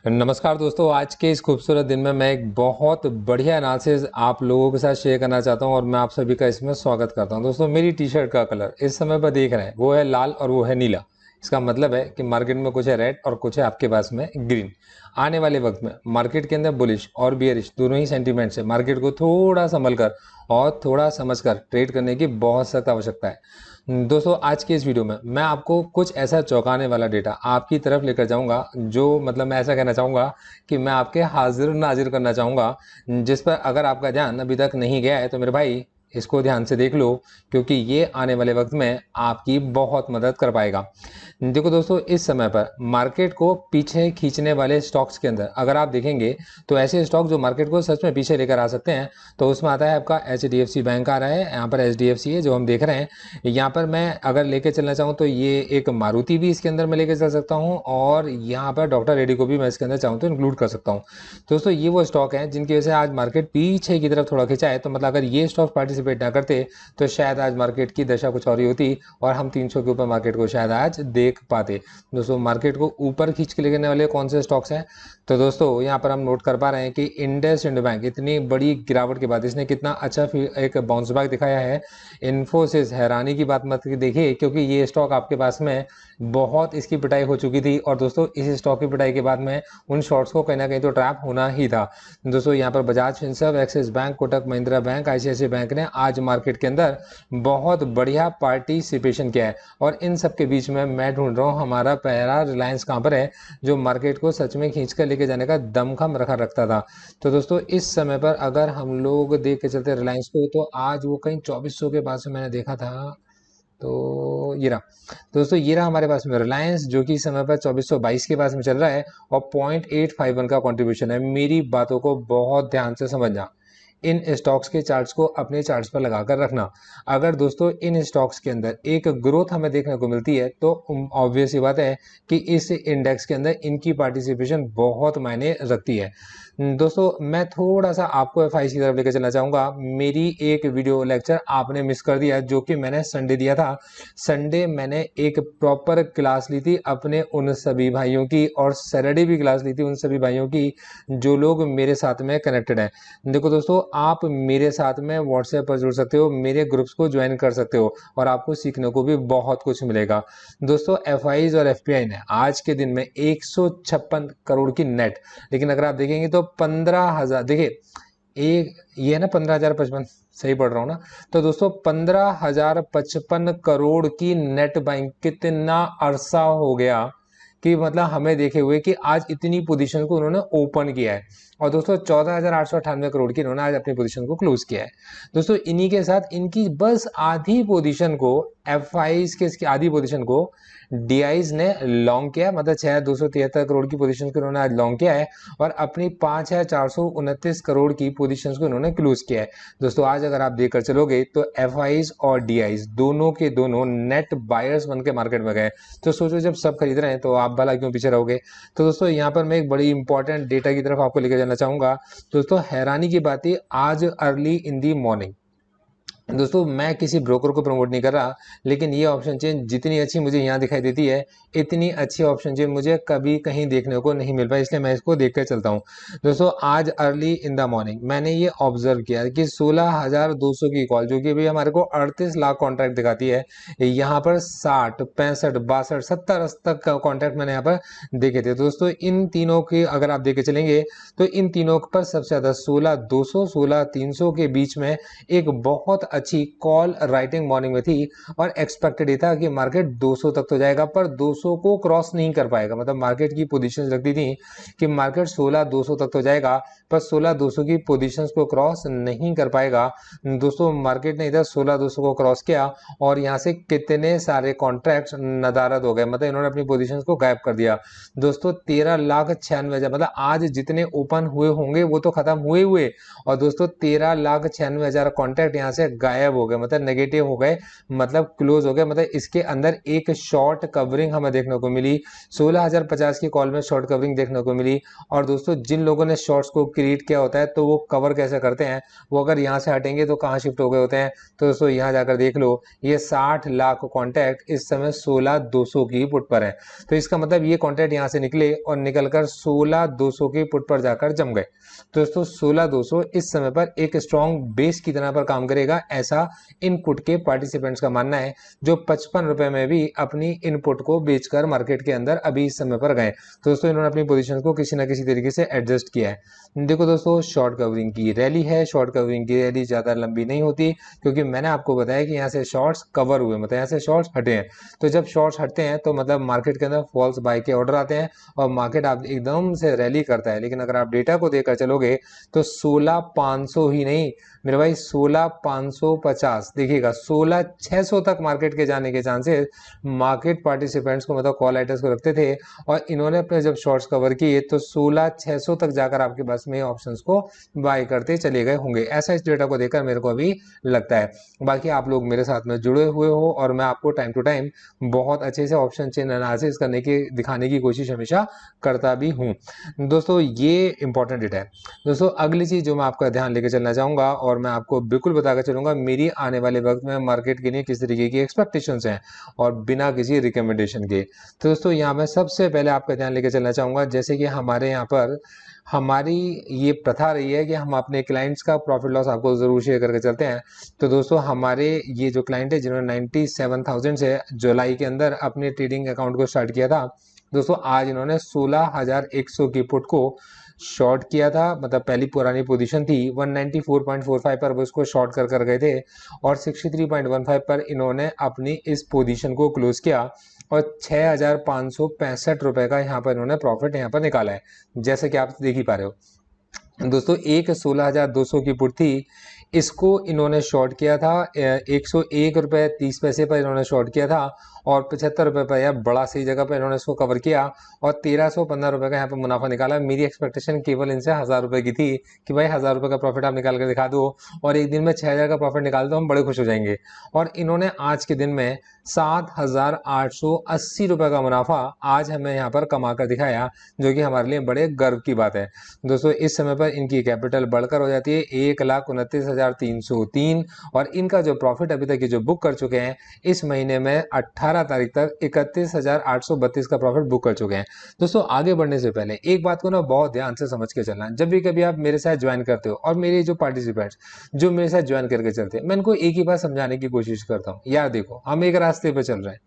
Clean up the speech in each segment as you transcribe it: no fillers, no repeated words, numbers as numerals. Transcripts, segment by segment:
नमस्कार दोस्तों, आज के इस खूबसूरत दिन में मैं एक बहुत बढ़िया एनालिसिस आप लोगों के साथ शेयर करना चाहता हूं और मैं आप सभी का इसमें स्वागत करता हूं। दोस्तों, मेरी टी शर्ट का कलर इस समय पर देख रहे हैं वो है लाल और वो है नीला। इसका मतलब है कि मार्केट में कुछ है रेड और कुछ है आपके पास में ग्रीन। आने वाले वक्त में मार्केट के अंदर बुलिश और बियरिश दोनों ही सेंटीमेंट्स है। मार्केट को थोड़ा संभल कर और थोड़ा समझकर ट्रेड करने की बहुत सख्त आवश्यकता है। दोस्तों, आज के इस वीडियो में मैं आपको कुछ ऐसा चौंकाने वाला डेटा आपकी तरफ लेकर जाऊंगा, जो मतलब मैं ऐसा कहना चाहूंगा कि मैं आपके हाजिर नाजिर करना चाहूंगा, जिस पर अगर आपका ध्यान अभी तक नहीं गया है तो मेरे भाई इसको ध्यान से देख लो, क्योंकि ये आने वाले वक्त में आपकी बहुत मदद कर पाएगा। देखो दोस्तों, इस समय पर मार्केट को पीछे खींचने वाले स्टॉक्स के अंदर अगर आप देखेंगे तो ऐसे स्टॉक जो मार्केट को सच में पीछे लेकर आ सकते हैं, तो उसमें आता है आपका HDFC बैंक आ रहा है। यहाँ पर HDFC है जो हम देख रहे हैं। यहाँ पर मैं अगर लेके चलना चाहूँ तो ये एक मारुति भी इसके अंदर मैं लेके चल सकता हूँ, और यहाँ पर डॉक्टर रेड्डी को भी मैं इसके अंदर चाहूँ तो इंक्लूड कर सकता हूँ। दोस्तों, ये वो स्टॉक हैं जिनकी वजह से आज मार्केट पीछे की तरफ थोड़ा खिंचा है। तो मतलब अगर ये स्टॉक पार्टिसिपेट ना करते तो शायद आज मार्केट की दशा कुछ और ही होती और हम 300 के ऊपर मार्केट को शायद आज देख पाते। दोस्तों, मार्केट को ऊपर खींच के लेने वाले कौन से स्टॉक्स हैं? तो दोस्तों, यहाँ पर हम नोट कर पा रहे हैं कि इंडसइंड बैंक इतनी बड़ी गिरावट के बाद इसने कितना अच्छा एक बाउंस बैक दिखाया है। इन्फोसिस, हैरानी की बात मत देखिए, क्योंकि ये स्टॉक आपके पास में बहुत इसकी पिटाई हो चुकी थी, और दोस्तों इस स्टॉक की पिटाई के बाद में उन शॉर्ट्स को कहीं ना कहीं तो ट्रैप होना ही था। दोस्तों, यहाँ पर Bajaj Finserv, axis bank, Kotak Mahindra bank, ICICI bank ने आज मार्केट के अंदर बहुत बढ़िया पार्टिसिपेशन किया है। और इन सब के बीच में मैं ढूंढ रहा हूँ हमारा पहला रिलायंस कहाँ पर है, जो मार्केट को सच में खींच कर लेके जाने का दमखम रखता था। तो दोस्तों, इस समय पर अगर हम लोग देख के चलते रिलायंस को, तो आज वो कहीं 2400 के पास में मैंने देखा था। तो ये रहा दोस्तों, ये रहा हमारे पास में रिलायंस, जो कि इस समय पर 2422 के पास में चल रहा है और 0.851 का कंट्रीब्यूशन है। मेरी बातों को बहुत ध्यान से समझना, इन स्टॉक्स के चार्ट्स को अपने चार्ट्स पर लगाकर रखना। अगर दोस्तों इन स्टॉक्स के अंदर एक ग्रोथ हमें देखने को मिलती है तो ऑब्वियस ही बात है कि इस इंडेक्स के अंदर इनकी पार्टिसिपेशन बहुत मायने रखती है। दोस्तों, मैं थोड़ा सा आपको FI की तरफ लेकर चलना चाहूंगा। मेरी एक वीडियो लेक्चर आपने मिस कर दिया, जो कि मैंने संडे दिया था। संडे मैंने एक प्रॉपर क्लास ली थी अपने उन सभी भाइयों की, और सैटरडे भी क्लास ली थी उन सभी भाइयों की जो लोग मेरे साथ में कनेक्टेड हैं। देखो दोस्तों, आप मेरे साथ में व्हाट्सएप पर जुड़ सकते हो, मेरे ग्रुप्स को ज्वाइन कर सकते हो, और आपको सीखने को भी बहुत कुछ मिलेगा। दोस्तों, FIs और FPI ने आज के दिन में 156 करोड़ की नेट, लेकिन अगर आप देखेंगे तो 15,000, देखिए एक ये है ना 15,055, सही पढ़ रहा हूँ ना? तो दोस्तों 15,055 करोड़ की नेट बाइंग, कितना अरसा हो गया कि मतलब हमें देखे हुए कि आज इतनी पोजीशन को उन्होंने ओपन किया है। और दोस्तों 14,898 करोड़ की इन्होंने आज अपनी पोजीशन को क्लोज किया है। दोस्तों, इन्हीं के साथ इनकी बस आधी पोजीशन को, FIs के इसकी आधी पोजीशन को DIs ने लॉन्ग किया, मतलब 6,273 करोड़ की पोजीशन को इन्होंने आज लॉन्ग किया है, और अपनी 5,429 करोड़ की पोजीशन को इन्होंने क्लोज किया है। दोस्तों, आज अगर आप देखकर चलोगे तो FIs और DIs दोनों के दोनों नेट बायर्स बन के मार्केट में गए। तो सोचो, जब सब खरीद रहे हैं तो आप भला क्यों पीछे रहोगे? तो दोस्तों, यहाँ पर मैं एक बड़ी इंपॉर्टेंट डेटा की तरफ आपको लेकर जाना चाहूंगा। दोस्तों, हैरानी की बात है, आज अर्ली इन दी मॉर्निंग, दोस्तों मैं किसी ब्रोकर को प्रमोट नहीं कर रहा, लेकिन ये ऑप्शन चेन जितनी अच्छी मुझे यहाँ दिखाई देती है, इतनी अच्छी ऑप्शन चेन मुझे कभी कहीं देखने को नहीं मिल पाई, इसलिए मैं इसको देख कर चलता हूँ। दोस्तों, आज अर्ली इन द मॉर्निंग मैंने ये ऑब्जर्व किया कि 16,200 की कॉल, जो कि अभी हमारे को 38 लाख कॉन्ट्रैक्ट दिखाती है, यहाँ पर 60, 65, 62, 70 तक का कॉन्ट्रैक्ट मैंने यहाँ पर देखे थे। दोस्तों, इन तीनों की अगर आप देखे चलेंगे तो इन तीनों पर सबसे ज्यादा 16,200, 16,300 के बीच में एक बहुत अच्छी कॉल राइटिंग मॉर्निंग में थी, और एक्सपेक्टेड ये था कि मार्केट 200 तक तो जाएगा पर 200 को क्रॉस नहीं कर पाएगा। मतलब मार्केट की पोजीशंस लगती थी कि मार्केट 16,200 तक तो जाएगा पर 16,200 की पोजीशंस को क्रॉस नहीं कर पाएगा। दोस्तों, मार्केट ने इधर 16,200 को क्रॉस किया और यहाँ से कितने सारे कॉन्ट्रैक्ट्स नदारद हो गए, मतलब इन्होंने अपनी पोजीशंस को गायब कर दिया। दोस्तों, 13,96,000, मतलब आज जितने ओपन हुए होंगे वो तो खत्म हुए, और दोस्तों 13,96,000 कॉन्ट्रैक्ट यहाँ से गायब हो गए, मतलब नेगेटिव हो गए, मतलब क्लोज हो गए, मतलब इसके अंदर एक शॉर्ट कवरिंग हमें देखने को मिली। 16,050 की कॉल में शॉर्ट कवरिंग देखने को मिली। और दोस्तों जिन लोगों ने शॉर्ट्स को क्रिएट किया होता है तो वो कवर कैसे करते हैं, वो अगर यहाँ से हटेंगे तो कहाँ शिफ्ट हो गए होते हैं, तो दोस्तों यहाँ जाकर देख लो, ये 60 लाख कॉन्टैक्ट इस समय 16,200 की पुट पर है। तो इसका मतलब ये कॉन्टैक्ट यहाँ से निकले और निकलकर 16,200 की पुट पर जाकर जम गए। तो दोस्तों 16,200 इस समय पर एक स्ट्रॉन्ग बेस की तरह पर काम करेगा, ऐसा इनपुट के पार्टिसिपेंट्स का मानना है, जो 55 रुपए में भी अपनी इनपुट को बेचकर मार्केट के अंदर अभी इस समय पर गए। तो दोस्तों इन्होंने अपनी पोजीशन को किसी ना किसी तरीके से एडजस्ट किया है। देखो दोस्तों, शॉर्ट कवरिंग की रैली है, शॉर्ट कवरिंग की रैली ज्यादा लंबी नहीं होती, क्योंकि मैंने आपको बताया कि यहाँ से शॉर्ट्स कवर हुए, मतलब यहाँ से शॉर्ट्स हटे हैं। तो जब शॉर्ट्स हटते हैं तो मतलब मार्केट के अंदर फॉल्स बाय के ऑर्डर आते हैं और मार्केट आप एकदम से रैली करता है। लेकिन अगर आप डेटा को देखकर चलोगे तो 16,500 ही नहीं मेरे भाई, 16,550, देखिएगा 16,600 तक मार्केट के जाने के चांसेस मार्केट पार्टिसिपेंट्स को, मतलब कॉल राइटर्स को रखते थे। और इन्होंने अपने जब शॉर्ट्स कवर किए तो 16,600 तक जाकर आपके पास में ऑप्शंस को बाय करते चले गए होंगे, ऐसा इस डेटा को देखकर मेरे को अभी लगता है। बाकी आप लोग मेरे साथ में जुड़े हुए हो और मैं आपको टाइम टू टाइम बहुत अच्छे से ऑप्शन चेन एनालिसिस करने की, दिखाने की कोशिश हमेशा करता भी हूँ। दोस्तों ये इंपॉर्टेंट डेटा है। दोस्तों अगली चीज जो मैं आपका ध्यान लेकर चलना चाहूंगा और मैं आपको बिल्कुल बताकर चलूंगा मेरी आने वाले वक्त में मार्केट के लिए किस तरीके की एक्सपेक्टेशंस हैं, और बिना किसी रिकमेंडेशन के। तो दोस्तों यहाँ मैं सबसे पहले आपका ध्यान लेकर चलना चाहूंगा, जैसे कि हमारे यहाँ पर हमारी ये प्रथा रही है कि हम अपने क्लाइंट्स का प्रॉफिट लॉस आपको जरूर शेयर करके चलते हैं। तो दोस्तों हमारे ये जो क्लाइंट है जिन्होंने 97,000 से जुलाई के अंदर अपने ट्रेडिंग अकाउंट को स्टार्ट किया था, दोस्तों आज इन्होंने 16,100 की पुट को शॉर्ट किया था। मतलब पहली पुरानी पोजीशन थी 194.45 पर, वो इसको शॉर्ट कर गए थे और 63.15 पर इन्होंने अपनी इस पोजीशन को क्लोज किया और 6,565 रुपए का यहाँ पर इन्होंने प्रॉफिट यहाँ पर निकाला है, जैसे कि आप देख ही पा रहे हो। दोस्तों एक 16,200 की पुट थी, इसको इन्होंने शॉर्ट किया था 101 रुपए 30 पैसे पर इन्होंने शॉर्ट किया था और 75 रुपए पर, या बड़ा सही जगह पर इन्होंने इसको कवर किया और 1,315 रुपए का यहाँ पर मुनाफा निकाला। मेरी एक्सपेक्टेशन केवल इनसे 1,000 रुपए की थी कि भाई 1,000 रुपए का प्रॉफिट आप निकाल कर दिखा दो और एक दिन में 6,000 का प्रॉफिट निकाल दो, हम बड़े खुश हो जाएंगे। और इन्होंने आज के दिन में 7,880 रुपए का मुनाफा आज हमें यहाँ पर कमा कर दिखाया, जो कि हमारे लिए बड़े गर्व की बात है। दोस्तों इस समय पर इनकी कैपिटल बढ़कर हो जाती है 1,29,303 और इनका जो प्रॉफिट अभी तक जो बुक कर चुके हैं इस महीने में 18 तारीख तक 31,832 का प्रॉफिट बुक कर चुके हैं। दोस्तों आगे बढ़ने से पहले एक बात को ना बहुत ध्यान से समझ के चलना, जब भी कभी आप मेरे साथ ज्वाइन करते हो और मेरे जो पार्टिसिपेंट्स जो मेरे साथ ज्वाइन करके चलते हैं, मैं इनको एक ही बात समझाने की कोशिश करता हूँ, यार देखो हम एक रास्ते पे चल रहे हैं,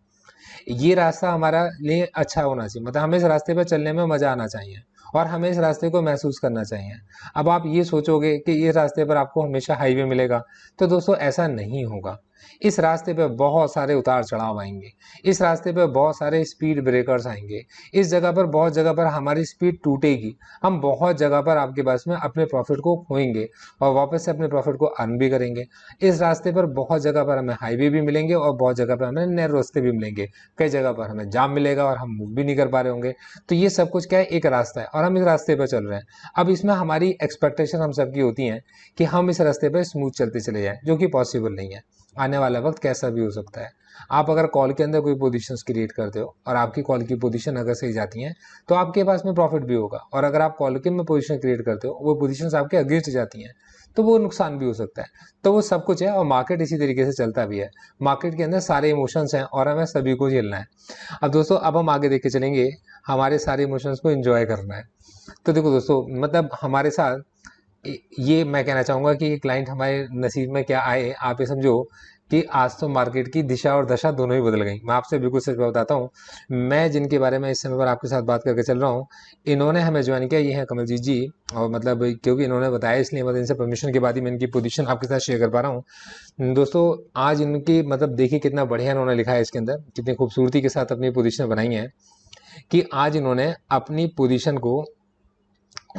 ये रास्ता हमारा लिए अच्छा होना चाहिए, मतलब हमें इस रास्ते पर चलने में मजा आना चाहिए और हमें इस रास्ते को महसूस करना चाहिए। अब आप ये सोचोगे कि इस रास्ते पर आपको हमेशा हाईवे मिलेगा, तो दोस्तों ऐसा नहीं होगा। इस रास्ते पे बहुत सारे उतार चढ़ाव आएंगे, इस रास्ते पे बहुत सारे स्पीड ब्रेकर्स आएंगे, इस जगह पर बहुत जगह पर हमारी स्पीड टूटेगी, हम बहुत जगह पर आपके पास में अपने प्रॉफिट को खोएंगे और वापस से अपने प्रॉफिट को अर्न भी करेंगे। इस रास्ते पर बहुत जगह पर हमें हाईवे भी मिलेंगे और बहुत जगह पर हमें नए रास्ते भी मिलेंगे, कई जगह पर हमें जाम मिलेगा और हम मूव भी नहीं कर पा रहे होंगे। तो ये सब कुछ क्या है, एक रास्ता है और हम इस रास्ते पर चल रहे हैं। अब इसमें हमारी एक्सपेक्टेशन हम सबकी होती है कि हम इस रास्ते पर स्मूथ चलते चले जाएं, जो कि पॉसिबल नहीं है। आने वाला वक्त कैसा भी हो सकता है। आप अगर कॉल के अंदर कोई पोजीशंस क्रिएट करते हो और आपकी कॉल की पोजीशन अगर सही जाती हैं तो आपके पास में प्रॉफिट भी होगा, और अगर आप कॉल के में पोजीशन क्रिएट करते हो वो पोजीशंस आपके अगेंस्ट जाती हैं तो वो नुकसान भी हो सकता है। तो वो सब कुछ है और मार्केट इसी तरीके से चलता भी है। मार्केट के अंदर सारे इमोशंस हैं और हमें सभी को झेलना है। अब दोस्तों अब हम आगे देख के चलेंगे, हमारे सारे इमोशंस को एंजॉय करना है। तो देखो दोस्तों, मतलब हमारे साथ ये मैं कहना चाहूँगा कि ये क्लाइंट हमारे नसीब में क्या आए, आप ये समझो कि आज तो मार्केट की दिशा और दशा दोनों ही बदल गई। मैं आपसे बिल्कुल सच बताता हूँ, मैं जिनके बारे में इस समय पर आपके साथ बात करके चल रहा हूँ, इन्होंने हमें ज्वाइन किया, ये है कमलजीत जी। और मतलब क्योंकि इन्होंने बताया इसलिए मतलब इनसे परमिशन के बाद ही मैं इनकी पोजीशन आपके साथ शेयर कर पा रहा हूँ। दोस्तों आज इनकी मतलब देखिए कितना बढ़िया इन्होंने लिखा है इसके अंदर, कितनी खूबसूरती के साथ अपनी पोजीशन बनाई है कि आज इन्होंने अपनी पोजीशन को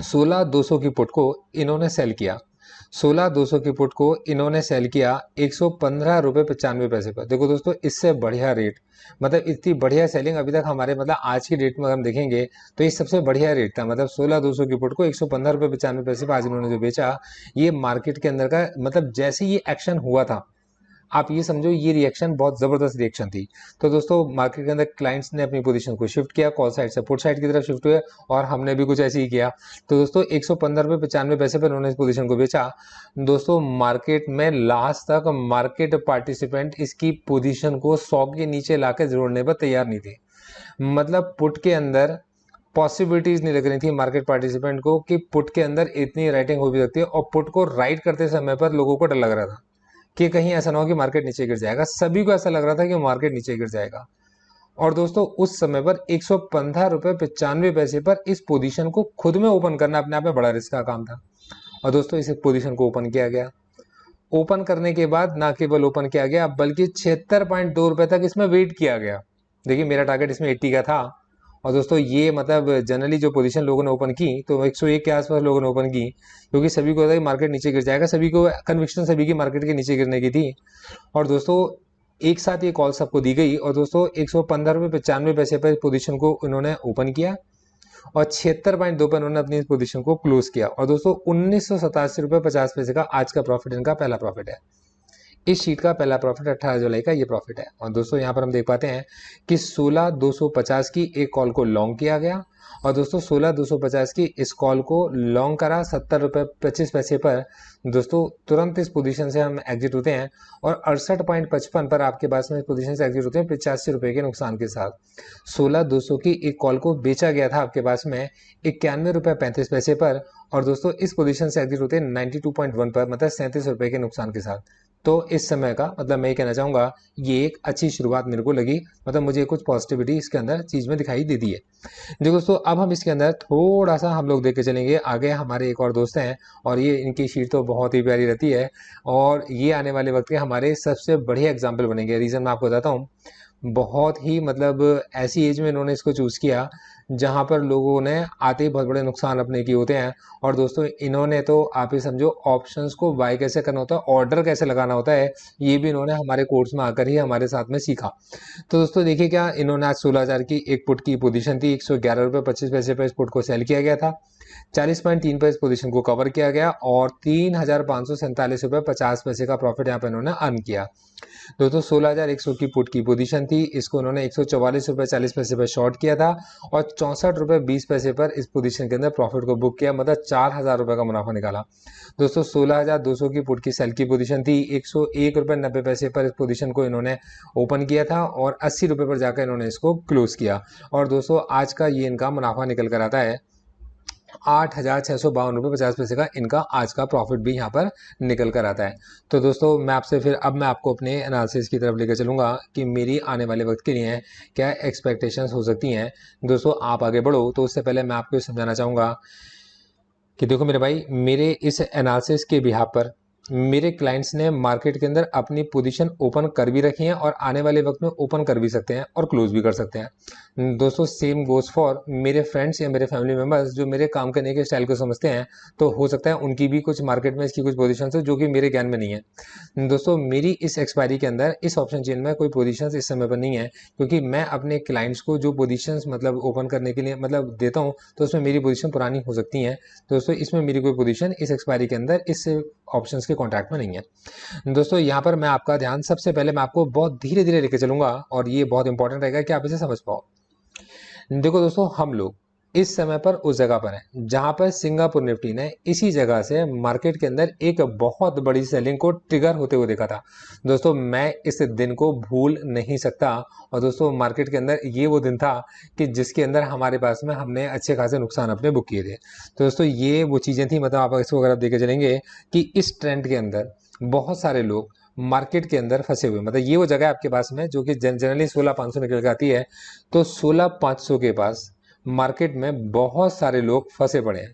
16,200 की पुट को इन्होंने सेल किया 16,200 की पुट को इन्होंने सेल किया 115 रुपये 95 पैसे पर। देखो दोस्तों, इससे बढ़िया रेट, मतलब इतनी बढ़िया सेलिंग अभी तक हमारे, मतलब आज की डेट में अगर हम देखेंगे तो ये सबसे बढ़िया रेट था। मतलब 16,200 की पुट को 115 रुपये 95 पैसे पर आज इन्होंने जो बेचा, ये मार्केट के अंदर का, मतलब जैसे ये एक्शन हुआ था, आप ये समझो ये रिएक्शन बहुत जबरदस्त रिएक्शन थी। तो दोस्तों, मार्केट के अंदर क्लाइंट्स ने अपनी पोजीशन को शिफ्ट किया, कॉल साइड से पुट साइड की तरफ शिफ्ट हुए, और हमने भी कुछ ऐसे ही किया। तो दोस्तों 115 रुपये 95 पैसे पर उन्होंने इस पोजीशन को बेचा। दोस्तों, मार्केट में लास्ट तक मार्केट पार्टिसिपेंट इसकी पोजीशन को 100 के नीचे लाकर जोड़ने पर तैयार नहीं थे। मतलब पुट के अंदर पॉसिबिलिटीज नहीं लग रही थी मार्केट पार्टिसिपेंट को कि पुट के अंदर इतनी राइटिंग हो भी सकती है, और पुट को राइट करते समय पर लोगों को डर लग रहा था कि कहीं ऐसा ना हो कि मार्केट नीचे गिर जाएगा। सभी को ऐसा लग रहा था कि मार्केट नीचे गिर जाएगा। और दोस्तों, उस समय पर 115 रुपये 95 पैसे पर इस पोजीशन को खुद में ओपन करना अपने आप में बड़ा रिस्क का काम था। और दोस्तों, इस पोजीशन को ओपन किया गया। ओपन करने के बाद ना केवल ओपन किया गया, बल्कि 76.2 रुपए तक इसमें वेट किया गया। देखिए, मेरा टारगेट इसमें 80 का था। और दोस्तों, ये मतलब जनरली जो पोजीशन लोगों ने ओपन की, तो 101 के आसपास लोगों ने ओपन की, क्योंकि सभी को था कि मार्केट नीचे गिर जाएगा, सभी को कन्विक्शन सभी की मार्केट के नीचे गिरने की थी। और दोस्तों, एक साथ ये कॉल सबको दी गई, और दोस्तों 115 रुपये 95 पैसे पर पोजीशन को इन्होंने ओपन किया, और 76.2 पर उन्होंने अपनी इस पोजीशन को क्लोज किया। और दोस्तों, 1987 रुपये 50 पैसे का आज का प्रॉफिट इनका पहला प्रॉफिट है। इस शीट का पहला प्रॉफिट 18 जुलाई का ये प्रॉफिट है। और दोस्तों, यहाँ पर हम देख पाते हैं कि 16,250 की एक कॉल को लॉन्ग किया गया, और दोस्तों 16,250 की इस कॉल को लॉन्ग करा 70 रुपये 25 पैसे पर। दोस्तों, तुरंत इस पोजीशन से हम एग्जिट होते हैं, और 68.55 पर आपके पास में इस पोजीशन से एग्जिट होते हैं 85 रुपये के नुकसान के साथ। 16,200 की एक कॉल को बेचा गया था आपके पास में 91 रुपये 35 पैसे पर, और दोस्तों इस पोजीशन से एग्जिट होते हैं 92.1 पर, मतलब 37 रुपये के नुकसान के साथ। तो इस समय का मतलब मैं ये कहना चाहूँगा, ये एक अच्छी शुरुआत मेरे को लगी, मतलब मुझे कुछ पॉजिटिविटी इसके अंदर चीज़ में दिखाई देती है। देखो दोस्तों, अब हम इसके अंदर थोड़ा सा हम लोग देख के चलेंगे आगे। हमारे एक और दोस्त हैं, और ये इनकी शीट तो बहुत ही प्यारी रहती है, और ये आने वाले वक्त के हमारे सबसे बढ़िया एग्जाम्पल बनेंगे। रीज़न मैं आपको बताता हूँ। बहुत ही मतलब ऐसी एज में इन्होंने इसको चूज़ किया जहाँ पर लोगों ने आते ही बहुत बड़े नुकसान अपने किए होते हैं। और दोस्तों, इन्होंने तो आप ही समझो ऑप्शंस को बाय कैसे करना होता है, ऑर्डर कैसे लगाना होता है, ये भी इन्होंने हमारे कोर्स में आकर ही हमारे साथ में सीखा। तो दोस्तों देखिए, क्या इन्होंने आज 16,000 की एक पुट की पोजीशन थी, 111 रुपये 25 पैसे पर इस पुट को सेल किया गया था। 40.3 पर इस पोजीशन को कवर किया गया, और 3,547 रुपये 50 पैसे का प्रॉफिट यहाँ पर इन्होंने अर्न किया। दोस्तों, 16,100 की पुट की पोजीशन थी, इसको उन्होंने 144 रुपये 40 पैसे पर शॉर्ट किया था, और 64 रुपये 20 पैसे पर इस पोजीशन के अंदर प्रॉफिट को बुक किया, मतलब 4,000 रुपये का मुनाफा निकाला। दोस्तों, 16,200 की पुट की सेल की पोजीशन थी, 101 रुपये 90 पैसे पर इस पोजीशन को इन्होंने ओपन किया था, और 80 रुपये पर जाकर इन्होंने इसको क्लोज किया। और दोस्तों, आज का ये इनका मुनाफा निकल कर आता है 8,652 रुपये 50 पैसे का। इनका आज का प्रॉफिट भी यहाँ पर निकल कर आता है। तो दोस्तों, मैं आपसे फिर अब मैं आपको अपने एनालिसिस की तरफ लेकर चलूँगा कि मेरी आने वाले वक्त के लिए क्या एक्सपेक्टेशंस हो सकती हैं। दोस्तों, आप आगे बढ़ो तो उससे पहले मैं आपको समझाना चाहूँगा कि देखो मेरे भाई, मेरे इस एनालिसिस के बिहाफ पर मेरे क्लाइंट्स ने मार्केट के अंदर अपनी पोजीशन ओपन कर भी रखी है, और आने वाले वक्त में ओपन कर भी सकते हैं और क्लोज भी कर सकते हैं। दोस्तों, सेम गोज फॉर मेरे फ्रेंड्स या मेरे फैमिली मेम्बर्स जो मेरे काम करने के स्टाइल को समझते हैं, तो हो सकता है उनकी भी कुछ मार्केट में इसकी कुछ पोजीशन हो जो कि मेरे ज्ञान में नहीं है। दोस्तों, मेरी इस एक्सपायरी के अंदर इस ऑप्शन चेन में कोई पोजीशन इस समय पर नहीं है, क्योंकि मैं अपने क्लाइंट्स को जो पोजीशन मतलब ओपन करने के लिए मतलब देता हूँ, तो उसमें मेरी पोजीशन पुरानी हो सकती है। दोस्तों, इसमें मेरी कोई पोजीशन इस एक्सपायरी के अंदर इस ऑप्शंस के कॉन्ट्रैक्ट में नहीं है। दोस्तों, यहाँ पर मैं आपका ध्यान सबसे पहले मैं आपको बहुत धीरे धीरे लेके चलूंगा, और ये बहुत इंपॉर्टेंट रहेगा कि आप इसे समझ पाओ। देखो दोस्तों, हम लोग इस समय पर उस जगह पर हैं जहां पर सिंगापुर निफ्टी ने इसी जगह से मार्केट के अंदर एक बहुत बड़ी सेलिंग को ट्रिगर होते हुए देखा था। दोस्तों, मैं इस दिन को भूल नहीं सकता। और दोस्तों, मार्केट के अंदर ये वो दिन था कि जिसके अंदर हमारे पास में हमने अच्छे खासे नुकसान अपने बुक किए थे। तो दोस्तों, ये वो चीज़ें थी, मतलब आप इसको अगर आप देखे चलेंगे कि इस ट्रेंड के अंदर बहुत सारे लोग मार्केट के अंदर फंसे हुए, मतलब ये वो जगह आपके पास में जो कि जनरली 16,500 निकल के आती है। तो 16,500 के पास मार्केट में बहुत सारे लोग फंसे पड़े हैं।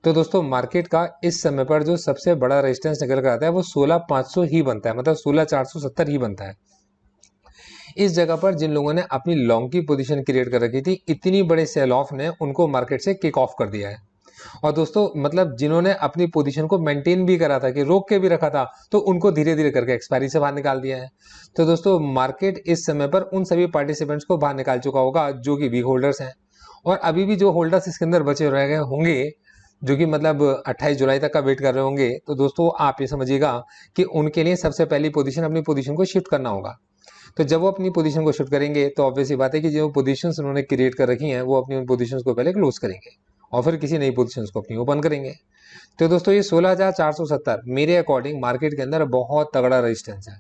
तो दोस्तों, मार्केट का इस समय पर जो सबसे बड़ा रेजिस्टेंस निकल कर आता है वो 16,500 ही बनता है, मतलब 16,470 ही बनता है। इस जगह पर जिन लोगों ने अपनी लॉन्ग की पोजीशन क्रिएट कर रखी थी, इतनी बड़े सेल ऑफ ने उनको मार्केट से किक ऑफ कर दिया है। और दोस्तों मतलब जिन्होंने अपनी पोजीशन को मेंटेन भी करा था कि रोक के भी रखा था, तो उनको धीरे धीरे करके एक्सपायरी से बाहर निकाल दिया है। तो दोस्तों मार्केट इस समय पर उन सभी पार्टिसिपेंट्स को बाहर निकाल चुका होगा जो कि वीक होल्डर्स हैं। और अभी भी जो होल्डर्स इसके अंदर बचे रह गए होंगे, जो कि मतलब 28 जुलाई तक का वेट कर रहे होंगे, तो दोस्तों आप ये समझिएगा कि उनके लिए सबसे पहली पोजीशन अपनी पोजीशन को शिफ्ट करना होगा। तो जब वो अपनी पोजीशन को शिफ्ट करेंगे तो ऑब्वियस सी बात है कि जो पोजीशंस उन्होंने क्रिएट कर रखी हैं वो अपनी उन पोजीशंस को पहले क्लोज करेंगे और फिर किसी नई पोजीशंस को अपनी ओपन करेंगे। तो दोस्तों ये 16,470 मेरे अकॉर्डिंग मार्केट के अंदर बहुत तगड़ा रेजिस्टेंस है।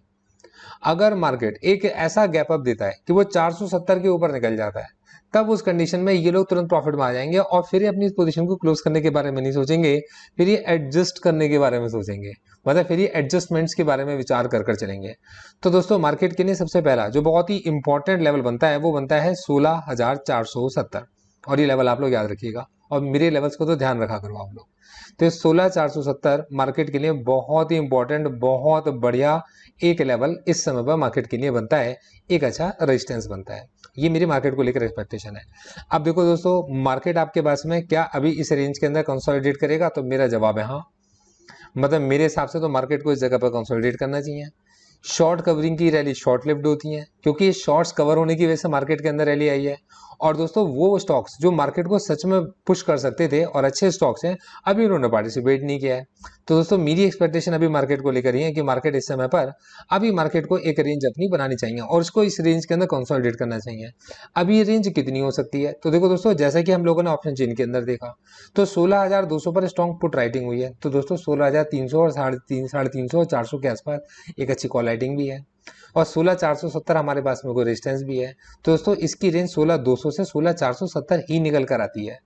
अगर मार्केट एक ऐसा गैप अप देता है कि वो 470 के ऊपर निकल जाता है, तब उस कंडीशन में ये लोग तुरंत प्रॉफिट में आ जाएंगे और फिर ये अपनी पोजीशन को क्लोज करने के बारे में नहीं सोचेंगे, फिर ये एडजस्ट करने के बारे में सोचेंगे, मतलब फिर ये एडजस्टमेंट्स के बारे में विचार कर कर चलेंगे। तो दोस्तों मार्केट के लिए सबसे पहला जो बहुत ही इंपॉर्टेंट लेवल बनता है वो बनता है 16,470, और ये लेवल आप लोग याद रखिएगा और मेरे लेवल्स को तो ध्यान रखा करो आप लोग। तो 16,470 मार्केट के लिए बहुत ही इंपॉर्टेंट, बहुत बढ़िया एक लेवल इस समय पर मार्केट के लिए बनता है, एक अच्छा रेजिस्टेंस बनता है। ये मेरी मार्केट को लेकर एक्सपेक्टेशन है। अब देखो दोस्तों मार्केट आपके पास में क्या अभी इस रेंज के अंदर कंसोलिडेट करेगा, तो मेरा जवाब है हाँ। मतलब मेरे हिसाब से तो मार्केट को इस जगह पर कंसोलिडेट करना चाहिए। शॉर्ट कवरिंग की रैली शॉर्ट लिव्ड होती है क्योंकि शॉर्ट्स कवर होने की वजह से मार्केट के अंदर रैली आई है। और दोस्तों वो स्टॉक्स जो मार्केट को सच में पुश कर सकते थे और अच्छे स्टॉक्स हैं, अभी उन्होंने पार्टिसिपेट नहीं किया है। तो दोस्तों मेरी एक्सपेक्टेशन अभी मार्केट को लेकर ही है कि मार्केट इस समय पर अभी मार्केट को एक रेंज अपनी बनानी चाहिए और उसको इस रेंज के अंदर कंसोलिडेट करना चाहिए। अभी ये रेंज कितनी हो सकती है, तो देखो दोस्तों जैसा कि हम लोगों ने ऑप्शन चेन के अंदर देखा, तो 16,200 पर स्ट्रॉन्ग पुट राइटिंग हुई है। तो दोस्तों 16,300 और 350 और 400 के आसपास एक अच्छी कॉल राइटिंग भी है और 16,470 हमारे पास में कोई रेजिस्टेंस भी है। तो दोस्तों इसकी रेंज 16,200 से 16,470 ही निकल कर आती है।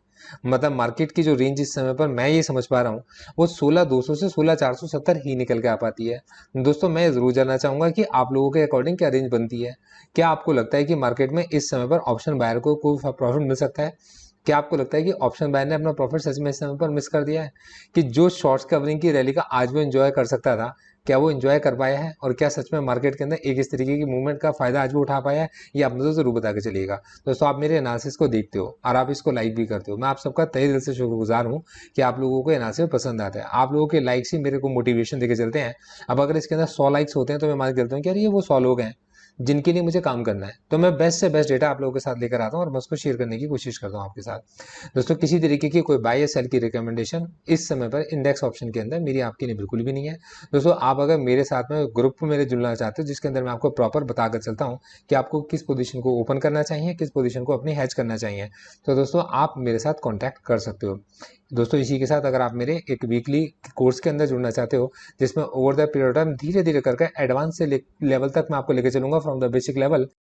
मतलब मार्केट की जो रेंज इस समय पर मैं ये समझ पा रहा हूँ वो 16,200 से 16,470 ही निकल के आ पाती है। दोस्तों मैं जरूर जानना चाहूंगा कि आप लोगों के अकॉर्डिंग क्या रेंज बनती है। क्या आपको लगता है कि मार्केट में इस समय पर ऑप्शन बायर को कोई प्रॉफिट मिल सकता है? क्या आपको लगता है कि ऑप्शन बायर ने अपना प्रॉफिट सच में इस समय पर मिस कर दिया है, कि जो शॉर्ट्स कवरिंग की रैली का आज वो एंजॉय कर सकता था, क्या वो एंजॉय कर पाया है? और क्या सच में मार्केट के अंदर एक इस तरीके की मूवमेंट का फायदा आज भी उठा पाया है? ये आप मुझे जरूर बता के चलिएगा। दोस्तों आप मेरे एनालिसिस को देखते हो और आप इसको लाइक भी करते हो, मैं आप सबका तहे दिल से शुक्रगुजार हूँ कि आप लोगों को एनालिसिस पसंद आता है। आप लोगों के लाइक्स ही मेरे को मोटिवेशन देके चलते हैं। अब अगर इसके अंदर 100 लाइक्स होते हैं तो मैं मान के चलता हूँ कि यार ये वो 100 लोग हैं जिनके लिए मुझे काम करना है, तो मैं बेस्ट से बेस्ट डेटा आप लोगों के साथ लेकर आता हूँ और मैं उसको शेयर करने की कोशिश करता हूँ आपके साथ। दोस्तों किसी तरीके की कोई बाय या सेल की रिकमेंडेशन इस समय पर इंडेक्स ऑप्शन के अंदर मेरी आपकी नहीं, बिल्कुल भी नहीं है। दोस्तों आप अगर मेरे साथ में ग्रुप में मेरे जुड़ना चाहते हो जिसके अंदर मैं आपको प्रॉपर बताकर चलता हूँ कि आपको किस पोजीशन को ओपन करना चाहिए, किस पोजीशन को अपनी हैच करना चाहिए, तो दोस्तों आप मेरे साथ कॉन्टैक्ट कर सकते हो। दोस्तों इसी के साथ अगर आप मेरे एक वीकली कोर्स के अंदर जुड़ना चाहते हो जिसमें ओवर द पीरियड टाइम धीरे धीरे करके एडवांस से लेवल तक मैं आपको लेके चलूंगा, फ्रॉम द बेसिक लेवल